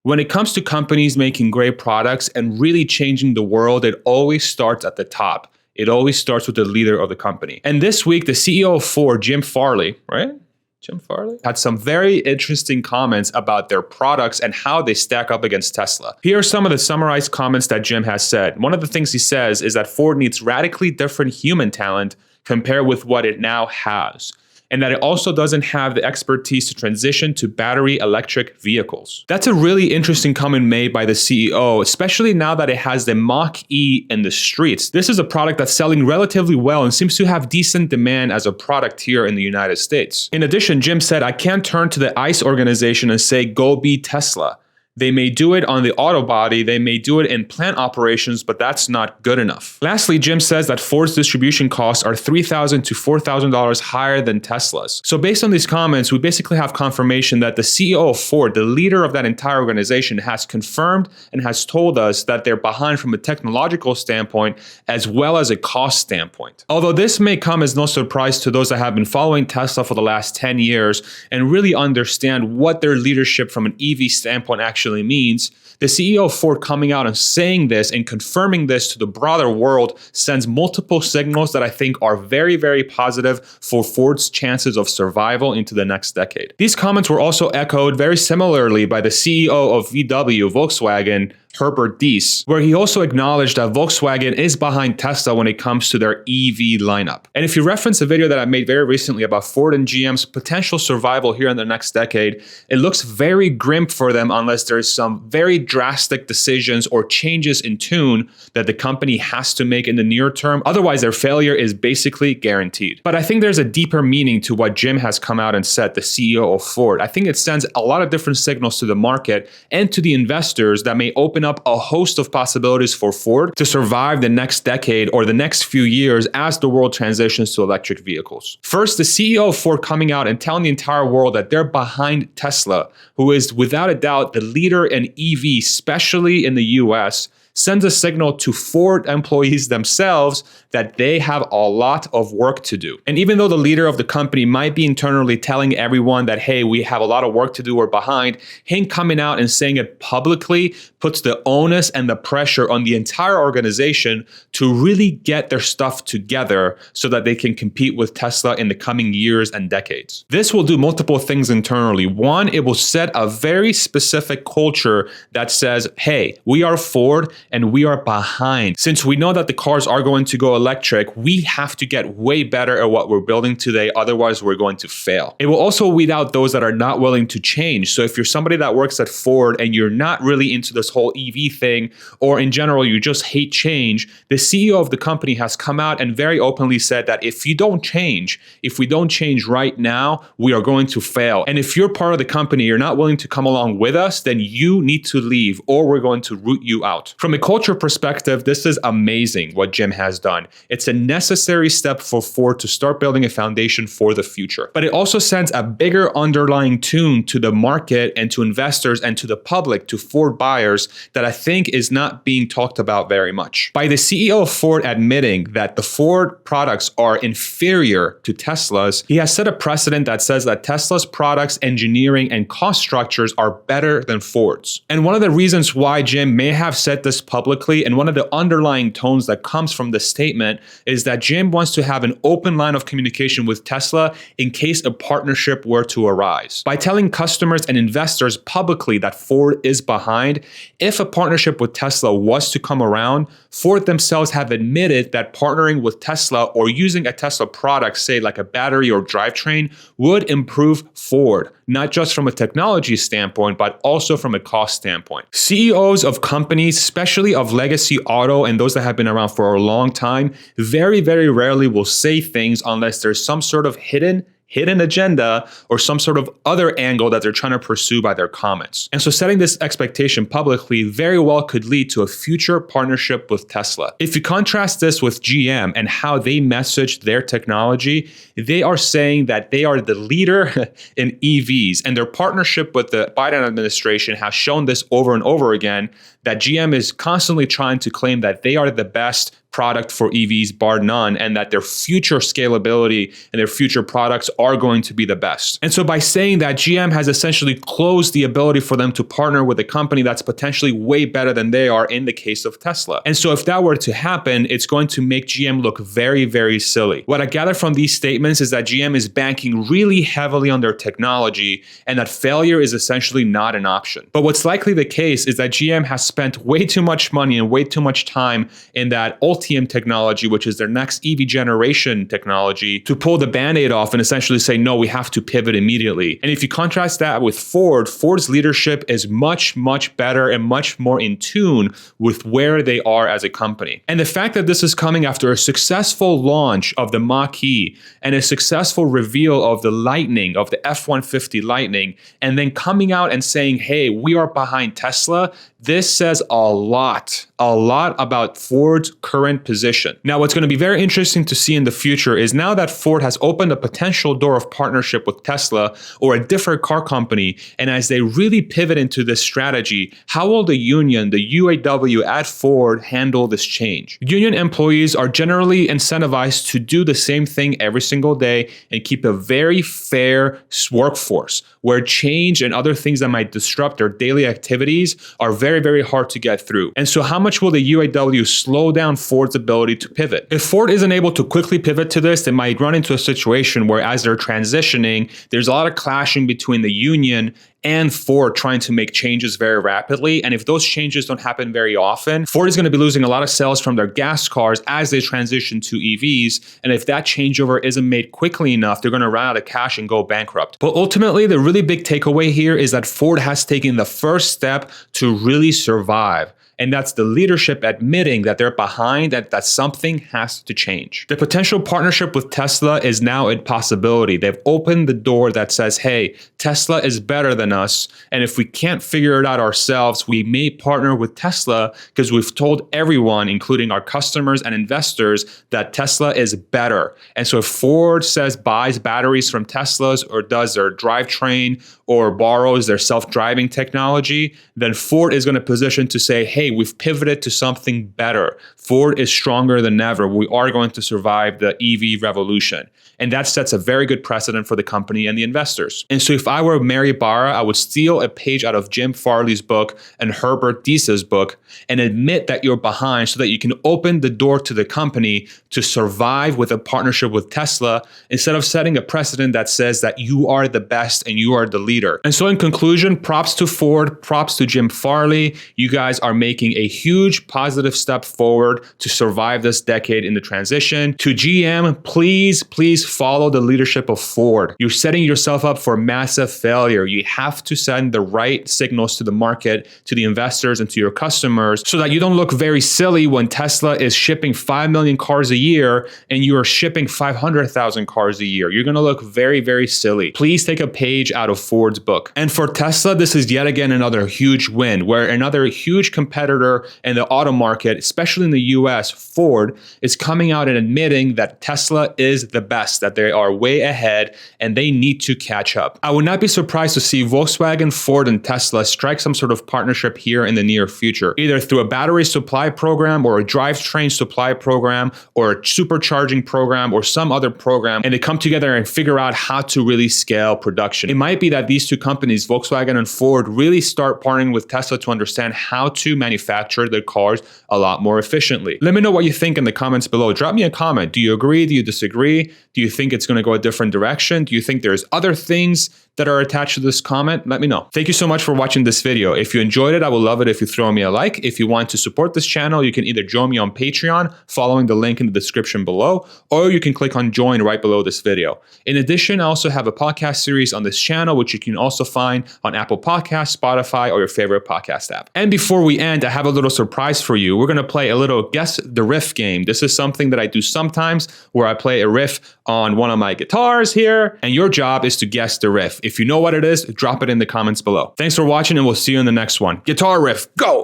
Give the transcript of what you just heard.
When it comes to companies making great products and really changing the world, it always starts at the top. It always starts with the leader of the company. And this week, the CEO of Ford, Jim Farley, right? Jim Farley had some very interesting comments about their products and how they stack up against Tesla. Here are some of the summarized comments that Jim has said. One of the things he says is that Ford needs radically different human talent compared with what it now has, and that it also doesn't have the expertise to transition to battery electric vehicles. That's a really interesting comment made by the CEO, especially now that it has the Mach-E in the streets. This is a product that's selling relatively well and seems to have decent demand as a product here in the United States. In addition, Jim said, "I can't turn to the ICE organization and say, go be Tesla. They may do it on the auto body, they may do it in plant operations, but that's not good enough." Lastly, Jim says that Ford's distribution costs are $3,000 to $4,000 higher than Tesla's. So based on these comments, we basically have confirmation that the CEO of Ford, the leader of that entire organization, has confirmed and has told us that they're behind from a technological standpoint as well as a cost standpoint. Although this may come as no surprise to those that have been following Tesla for the last 10 years and really understand what their leadership from an EV standpoint actually means, the CEO of Ford coming out and saying this and confirming this to the broader world sends multiple signals that I think are very, very positive for Ford's chances of survival into the next decade. These comments were also echoed very similarly by the CEO of VW, Volkswagen, Herbert Diess, where he also acknowledged that Volkswagen is behind Tesla when it comes to their EV lineup. And if you reference a video that I made very recently about Ford and GM's potential survival here in the next decade, it looks very grim for them unless there's some very drastic decisions or changes in tune that the company has to make in the near term. Otherwise, their failure is basically guaranteed. But I think there's a deeper meaning to what Jim has come out and said, the CEO of Ford. I think it sends a lot of different signals to the market and to the investors that may open up a host of possibilities for Ford to survive the next decade or the next few years as the world transitions to electric vehicles. First, the CEO of Ford coming out and telling the entire world that they're behind Tesla, who is without a doubt the leader in EV, especially in the US, sends a signal to Ford employees themselves that they have a lot of work to do. And even though the leader of the company might be internally telling everyone that, hey, we have a lot of work to do, we're behind, him coming out and saying it publicly puts the onus and the pressure on the entire organization to really get their stuff together so that they can compete with Tesla in the coming years and decades. This will do multiple things internally. One, it will set a very specific culture that says, hey, we are Ford and we are behind. Since we know that the cars are going to go electric, we have to get way better at what we're building today. Otherwise, we're going to fail. It will also weed out those that are not willing to change. So if you're somebody that works at Ford and you're not really into this whole EV thing, or in general, you just hate change, the CEO of the company has come out and very openly said that if we don't change right now, we are going to fail. And if you're part of the company, you're not willing to come along with us, then you need to leave or we're going to root you out. From a culture perspective, this is amazing what Jim has done. It's a necessary step for Ford to start building a foundation for the future. But it also sends a bigger underlying tune to the market and to investors and to the public, to Ford buyers, that I think is not being talked about very much. By the CEO of Ford admitting that the Ford products are inferior to Tesla's, he has set a precedent that says that Tesla's products, engineering, and cost structures are better than Ford's. And one of the reasons why Jim may have said this publicly, and one of the underlying tones that comes from the statement, is that Jim wants to have an open line of communication with Tesla in case a partnership were to arise. By telling customers and investors publicly that Ford is behind, if a partnership with Tesla was to come around, Ford themselves have admitted that partnering with Tesla or using a Tesla product, say like a battery or drivetrain, would improve Ford, not just from a technology standpoint, but also from a cost standpoint. CEOs of companies, especially of legacy auto and those that have been around for a long time, very, very rarely will say things unless there's some sort of hidden agenda or some sort of other angle that they're trying to pursue by their comments. And so setting this expectation publicly very well could lead to a future partnership with Tesla. If you contrast this with GM and how they message their technology, they are saying that they are the leader in EVs, and their partnership with the Biden administration has shown this over and over again, that GM is constantly trying to claim that they are the best product for EVs, bar none, and that their future scalability and their future products are going to be the best. And so by saying that, GM has essentially closed the ability for them to partner with a company that's potentially way better than they are in the case of Tesla. And so if that were to happen, it's going to make GM look very, very silly. What I gather from these statements is that GM is banking really heavily on their technology and that failure is essentially not an option. But what's likely the case is that GM has spent way too much money and way too much time in that Ultium technology, which is their next EV generation technology, to pull the Band-Aid off and essentially say, no, we have to pivot immediately. And if you contrast that with Ford's leadership is much, much better and much more in tune with where they are as a company. And the fact that this is coming after a successful launch of the Mach-E and a successful reveal of the Lightning, of the F-150 Lightning, and then coming out and saying, hey, we are behind Tesla, this says a lot about Ford's current position. Now, what's going to be very interesting to see in the future is now that Ford has opened a potential door of partnership with Tesla or a different car company, and as they really pivot into this strategy, how will the union, the UAW at Ford, handle this change? Union employees are generally incentivized to do the same thing every single day and keep a very fair workforce where change and other things that might disrupt their daily activities are very, very hard to get through. And so how much will the UAW slow down Ford's ability to pivot? If Ford isn't able to quickly pivot to this, they might run into a situation where as they're transitioning, there's a lot of clashing between the union and Ford trying to make changes very rapidly. And if those changes don't happen very often, Ford is going to be losing a lot of sales from their gas cars as they transition to EVs. And if that changeover isn't made quickly enough, they're going to run out of cash and go bankrupt. But ultimately, the really big takeaway here is that Ford has taken the first step to really survive. And that's the leadership admitting that they're behind, that something has to change. The potential partnership with Tesla is now a possibility. They've opened the door that says, hey, Tesla is better than us. And if we can't figure it out ourselves, we may partner with Tesla because we've told everyone, including our customers and investors, that Tesla is better. And so if Ford buys batteries from Teslas or does their drivetrain or borrows their self-driving technology, then Ford is going to position to say, hey, we've pivoted to something better. Ford is stronger than ever. We are going to survive the EV revolution. And that sets a very good precedent for the company and the investors. And so if I were Mary Barra, I would steal a page out of Jim Farley's book and Herbert Dies's book and admit that you're behind so that you can open the door to the company to survive with a partnership with Tesla instead of setting a precedent that says that you are the best and you are the leader. And so in conclusion, props to Ford, props to Jim Farley. You guys are making a huge positive step forward to survive this decade in the transition. To GM, please follow the leadership of Ford. You're setting yourself up for massive failure. You have to send the right signals to the market, to the investors, and to your customers so that you don't look very silly when Tesla is shipping 5 million cars a year and you are shipping 500,000 cars a year. You're going to look very, very silly. Please take a page out of Ford's book. And for Tesla, this is yet again another huge win where another huge competitor in the auto market, especially in the US, Ford, is coming out and admitting that Tesla is the best, that they are way ahead and they need to catch up. I would not be surprised to see Volkswagen, Ford, and Tesla strike some sort of partnership here in the near future, either through a battery supply program or a drivetrain supply program or a supercharging program or some other program, and they come together and figure out how to really scale production. It might be that these two companies, Volkswagen and Ford, really start partnering with Tesla to understand how to manufacture their cars a lot more efficiently. Let me know what you think in the comments below. Drop me a comment. Do you agree? Do you disagree? Do you think it's going to go a different direction? Do you think there's other things that are attached to this comment? Let me know. Thank you so much for watching this video. If you enjoyed it, I would love it if you throw me a like. If you want to support this channel, you can either join me on Patreon, following the link in the description below, or you can click on join right below this video. In addition, I also have a podcast series on this channel, which you can also find on Apple Podcasts, Spotify, or your favorite podcast app. And before we end, I have a little surprise for you. We're going to play a little Guess the Riff game. This is something that I do sometimes where I play a riff on one of my guitars here, and your job is to guess the riff. If you know what it is, drop it in the comments below. Thanks for watching, and we'll see you in the next one. Guitar riff, go!